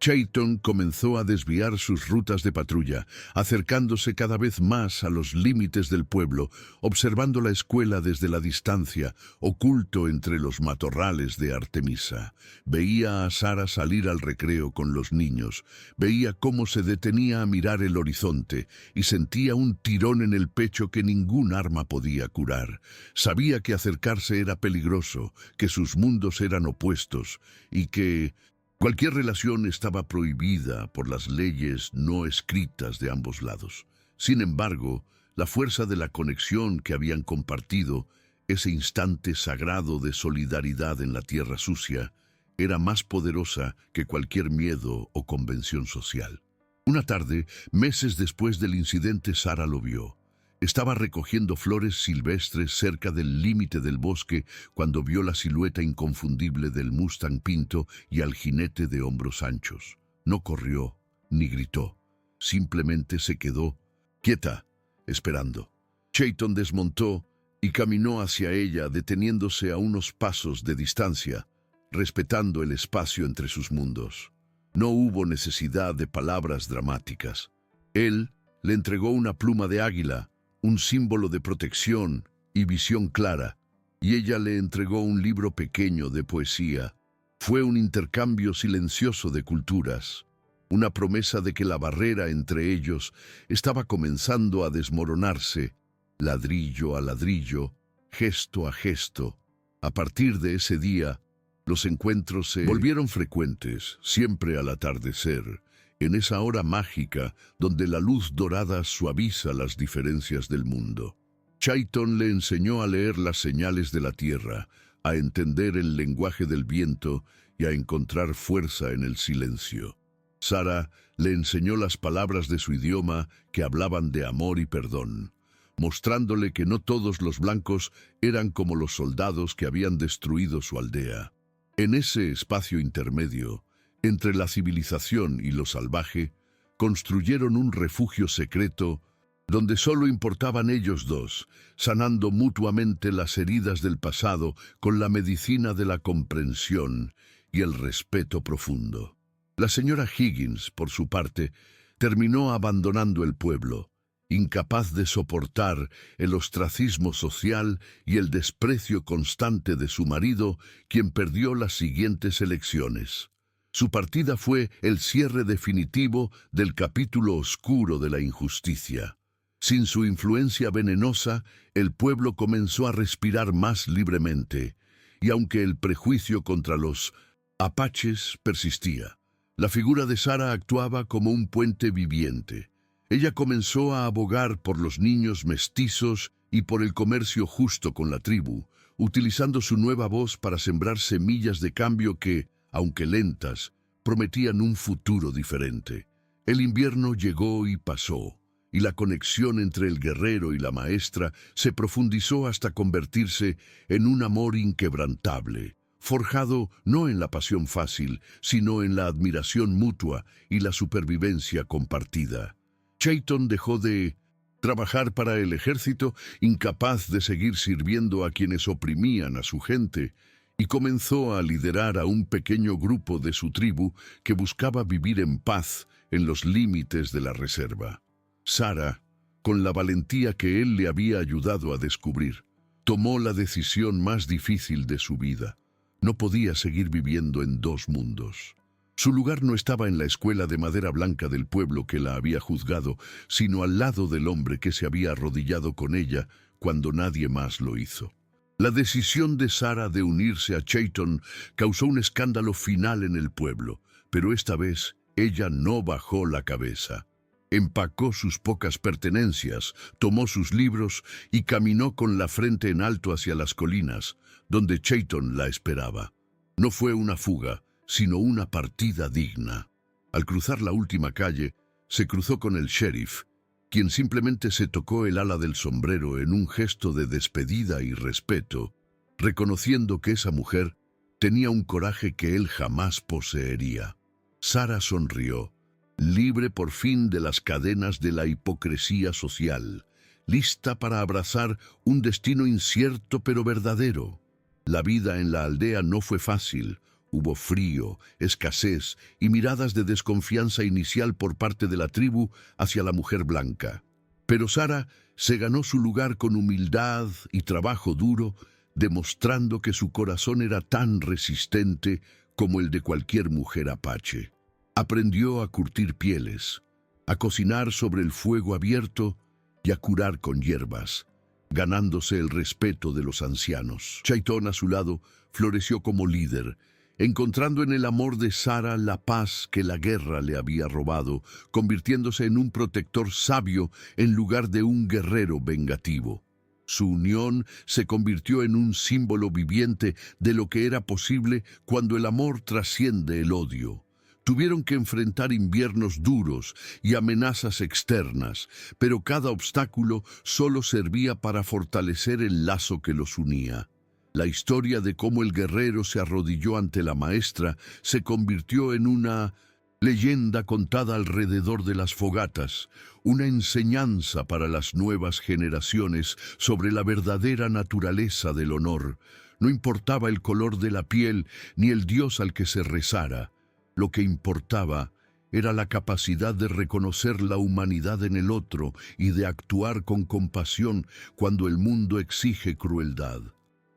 S1: Chayton comenzó a desviar sus rutas de patrulla, acercándose cada vez más a los límites del pueblo, observando la escuela desde la distancia, oculto entre los matorrales de Artemisa. Veía a Sara salir al recreo con los niños, veía cómo se detenía a mirar el horizonte y sentía un tirón en el pecho que ningún arma podía curar. Sabía que acercarse era peligroso, que sus mundos eran opuestos y que cualquier relación estaba prohibida por las leyes no escritas de ambos lados. Sin embargo, la fuerza de la conexión que habían compartido, ese instante sagrado de solidaridad en la tierra sucia, era más poderosa que cualquier miedo o convención social. Una tarde, meses después del incidente, Sara lo vio. Estaba recogiendo flores silvestres cerca del límite del bosque cuando vio la silueta inconfundible del Mustang Pinto y al jinete de hombros anchos. No corrió, ni gritó. Simplemente se quedó quieta, esperando. Chayton desmontó y caminó hacia ella, deteniéndose a unos pasos de distancia, respetando el espacio entre sus mundos. No hubo necesidad de palabras dramáticas. Él le entregó una pluma de águila, un símbolo de protección y visión clara, y ella le entregó un libro pequeño de poesía. Fue un intercambio silencioso de culturas, una promesa de que la barrera entre ellos estaba comenzando a desmoronarse, ladrillo a ladrillo, gesto a gesto. A partir de ese día, los encuentros se volvieron frecuentes, siempre al atardecer, en esa hora mágica donde la luz dorada suaviza las diferencias del mundo. Chayton le enseñó a leer las señales de la tierra, a entender el lenguaje del viento y a encontrar fuerza en el silencio. Sara le enseñó las palabras de su idioma que hablaban de amor y perdón, mostrándole que no todos los blancos eran como los soldados que habían destruido su aldea. En ese espacio intermedio, entre la civilización y lo salvaje, construyeron un refugio secreto donde solo importaban ellos dos, sanando mutuamente las heridas del pasado con la medicina de la comprensión y el respeto profundo. La señora Higgins, por su parte, terminó abandonando el pueblo, incapaz de soportar el ostracismo social y el desprecio constante de su marido, quien perdió las siguientes elecciones. Su partida fue el cierre definitivo del capítulo oscuro de la injusticia. Sin su influencia venenosa, el pueblo comenzó a respirar más libremente, y aunque el prejuicio contra los apaches persistía, la figura de Sara actuaba como un puente viviente. Ella comenzó a abogar por los niños mestizos y por el comercio justo con la tribu, utilizando su nueva voz para sembrar semillas de cambio que, aunque lentas, prometían un futuro diferente. El invierno llegó y pasó, y la conexión entre el guerrero y la maestra se profundizó hasta convertirse en un amor inquebrantable, forjado no en la pasión fácil, sino en la admiración mutua y la supervivencia compartida. Chayton dejó de trabajar para el ejército, incapaz de seguir sirviendo a quienes oprimían a su gente, y comenzó a liderar a un pequeño grupo de su tribu que buscaba vivir en paz en los límites de la reserva. Sara, con la valentía que él le había ayudado a descubrir, tomó la decisión más difícil de su vida. No podía seguir viviendo en dos mundos. Su lugar no estaba en la escuela de madera blanca del pueblo que la había juzgado, sino al lado del hombre que se había arrodillado con ella cuando nadie más lo hizo. La decisión de Sara de unirse a Chayton causó un escándalo final en el pueblo, pero esta vez ella no bajó la cabeza. Empacó sus pocas pertenencias, tomó sus libros y caminó con la frente en alto hacia las colinas, donde Chayton la esperaba. No fue una fuga, sino una partida digna. Al cruzar la última calle, se cruzó con el sheriff, quien simplemente se tocó el ala del sombrero en un gesto de despedida y respeto, reconociendo que esa mujer tenía un coraje que él jamás poseería. Sarah sonrió, libre por fin de las cadenas de la hipocresía social, lista para abrazar un destino incierto pero verdadero. La vida en la aldea no fue fácil. Hubo frío, escasez y miradas de desconfianza inicial por parte de la tribu hacia la mujer blanca. Pero Sarah se ganó su lugar con humildad y trabajo duro, demostrando que su corazón era tan resistente como el de cualquier mujer apache. Aprendió a curtir pieles, a cocinar sobre el fuego abierto y a curar con hierbas, ganándose el respeto de los ancianos. Chayton, a su lado, floreció como líder, encontrando en el amor de Sarah la paz que la guerra le había robado, convirtiéndose en un protector sabio en lugar de un guerrero vengativo. Su unión se convirtió en un símbolo viviente de lo que era posible cuando el amor trasciende el odio. Tuvieron que enfrentar inviernos duros y amenazas externas, pero cada obstáculo solo servía para fortalecer el lazo que los unía. La historia de cómo el guerrero se arrodilló ante la maestra se convirtió en una leyenda contada alrededor de las fogatas, una enseñanza para las nuevas generaciones sobre la verdadera naturaleza del honor. No importaba el color de la piel ni el dios al que se rezara. Lo que importaba era la capacidad de reconocer la humanidad en el otro y de actuar con compasión cuando el mundo exige crueldad.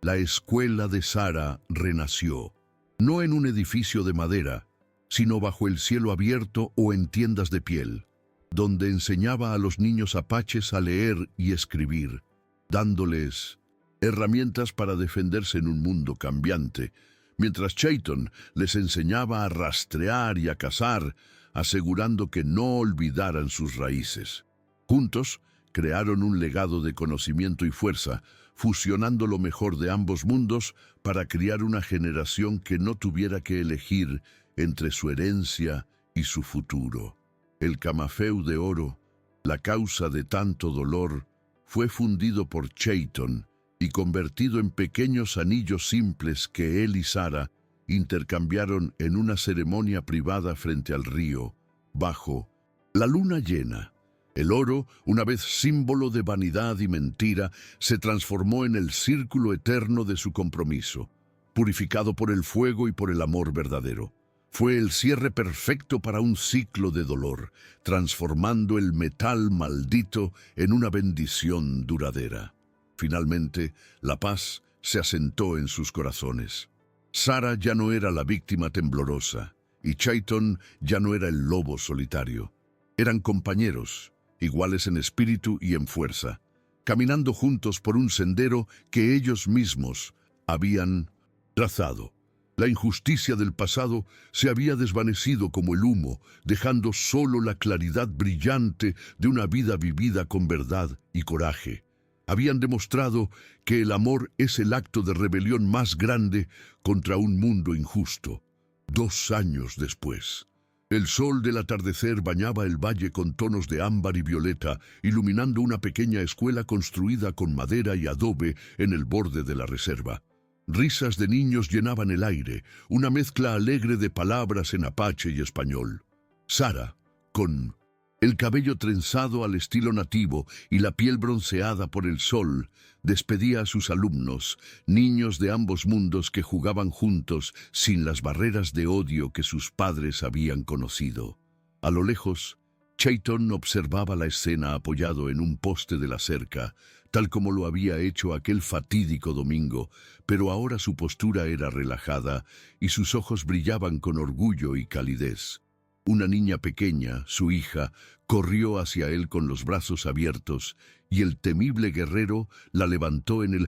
S1: La escuela de Sarah renació, no en un edificio de madera, sino bajo el cielo abierto o en tiendas de piel, donde enseñaba a los niños apaches a leer y escribir, dándoles herramientas para defenderse en un mundo cambiante, mientras Chayton les enseñaba a rastrear y a cazar, asegurando que no olvidaran sus raíces. Juntos, crearon un legado de conocimiento y fuerza, fusionando lo mejor de ambos mundos para criar una generación que no tuviera que elegir entre su herencia y su futuro. El camafeu de oro, la causa de tanto dolor, fue fundido por Chayton y convertido en pequeños anillos simples que él y Sarah intercambiaron en una ceremonia privada frente al río, bajo la luna llena. El oro, una vez símbolo de vanidad y mentira, se transformó en el círculo eterno de su compromiso, purificado por el fuego y por el amor verdadero. Fue el cierre perfecto para un ciclo de dolor, transformando el metal maldito en una bendición duradera. Finalmente, la paz se asentó en sus corazones. Sarah ya no era la víctima temblorosa, y Chayton ya no era el lobo solitario. Eran compañeros, iguales en espíritu y en fuerza, caminando juntos por un sendero que ellos mismos habían trazado. La injusticia del pasado se había desvanecido como el humo, dejando solo la claridad brillante de una vida vivida con verdad y coraje. Habían demostrado que el amor es el acto de rebelión más grande contra un mundo injusto. 2 años después, el sol del atardecer bañaba el valle con tonos de ámbar y violeta, iluminando una pequeña escuela construida con madera y adobe en el borde de la reserva. Risas de niños llenaban el aire, una mezcla alegre de palabras en apache y español. Sarah, con el cabello trenzado al estilo nativo y la piel bronceada por el sol, despedía a sus alumnos, niños de ambos mundos que jugaban juntos sin las barreras de odio que sus padres habían conocido. A lo lejos, Chayton observaba la escena apoyado en un poste de la cerca, tal como lo había hecho aquel fatídico domingo, pero ahora su postura era relajada y sus ojos brillaban con orgullo y calidez. Una niña pequeña, su hija, corrió hacia él con los brazos abiertos, y el temible guerrero la levantó en el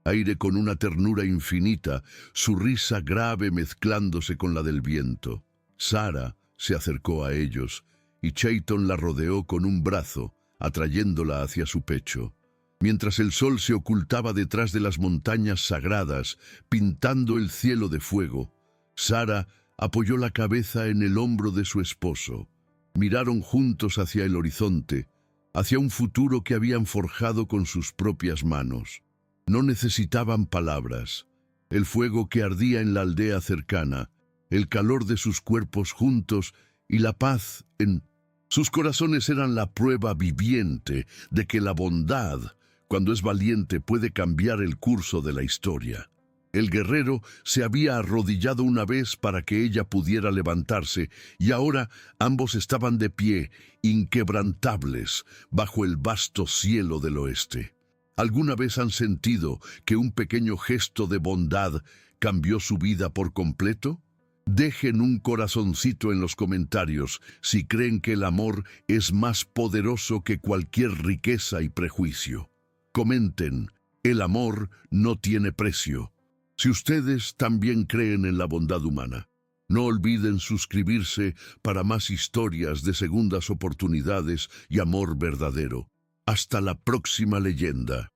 S1: aire con una ternura infinita, su risa grave mezclándose con la del viento. Sarah se acercó a ellos y Chayton la rodeó con un brazo, atrayéndola hacia su pecho. Mientras el sol se ocultaba detrás de las montañas sagradas, pintando el cielo de fuego, Sara apoyó la cabeza en el hombro de su esposo. Miraron juntos hacia el horizonte, hacia un futuro que habían forjado con sus propias manos. No necesitaban palabras. El fuego que ardía en la aldea cercana, el calor de sus cuerpos juntos y la paz en sus corazones eran la prueba viviente de que la bondad, cuando es valiente, puede cambiar el curso de la historia. El guerrero se había arrodillado una vez para que ella pudiera levantarse, y ahora ambos estaban de pie, inquebrantables, bajo el vasto cielo del oeste. ¿Alguna vez han sentido que un pequeño gesto de bondad cambió su vida por completo? Dejen un corazoncito en los comentarios si creen que el amor es más poderoso que cualquier riqueza y prejuicio. Comenten, el amor no tiene precio. Si ustedes también creen en la bondad humana, no olviden suscribirse para más historias de segundas oportunidades y amor verdadero. Hasta la próxima leyenda.